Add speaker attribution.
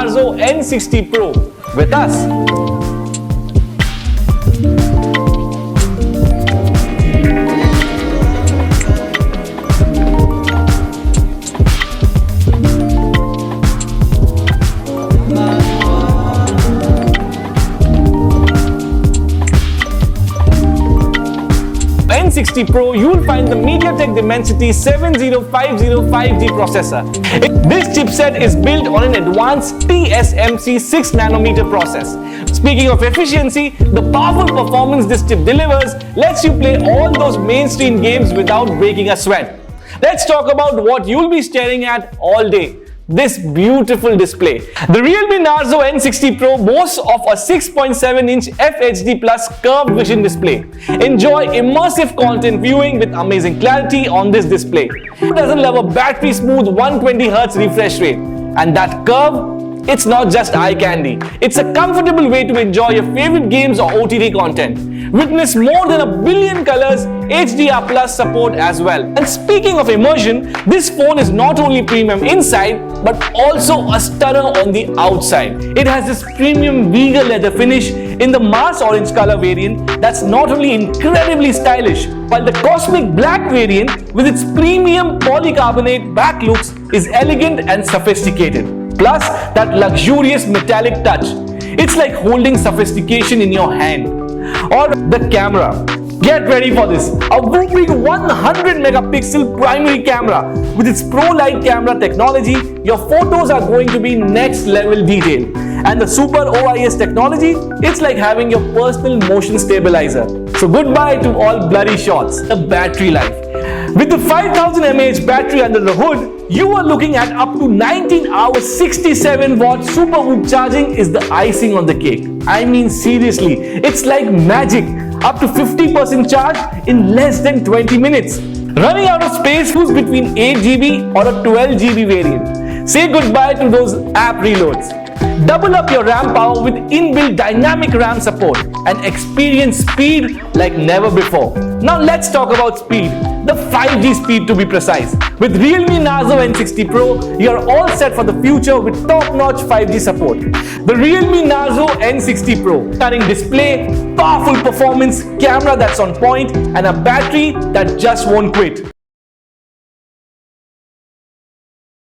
Speaker 1: Narzo N60 Pro with us. N60 Pro, you will find the MediaTek Dimensity 70505G processor. This chipset is built on an advanced TSMC 6nm process. Speaking of efficiency, the powerful performance this chip delivers lets you play all those mainstream games without breaking a sweat. Let's talk about what you'll be staring at all day. This beautiful display. The Realme Narzo N60 Pro boasts of a 6.7-inch FHD Plus curved vision display. Enjoy immersive content viewing with amazing clarity on this display. Who doesn't love a battery smooth 120Hz refresh rate? And that curve? It's not just eye candy. It's a comfortable way to enjoy your favorite games or OTT content. Witness more than 1 billion colors, HDR Plus support as well. And speaking of immersion, this phone is not only premium inside, but also a stunner on the outside. It has this premium Vega leather finish in the Mars orange color variant that's not only incredibly stylish, while the cosmic black variant with its premium polycarbonate back looks is elegant and sophisticated. Plus, that luxurious metallic touch. It's like holding sophistication in your hand. Or the camera. Get ready for this. A whopping 100 megapixel primary camera. With its Pro Light camera technology, your photos are going to be next level detail. And the Super OIS technology, it's like having your personal motion stabilizer. So goodbye to all blurry shots. The battery life. With the 5000 mAh battery under the hood, you are looking at up to 19 hours 67 watt super whoop charging is the icing on the cake. I mean seriously, it's like magic. Up to 50% charge in less than 20 minutes. Running out of space, choose between 8GB or a 12GB variant. Say goodbye to those app reloads. Double up your RAM power with inbuilt dynamic RAM support and experience speed like never before. Now let's talk about speed. The 5G speed to be precise. With Realme Narzo N60 Pro, you are all set for the future with top-notch 5G support. The Realme Narzo N60 Pro, stunning display, powerful performance, camera that's on point, and a battery that just won't quit.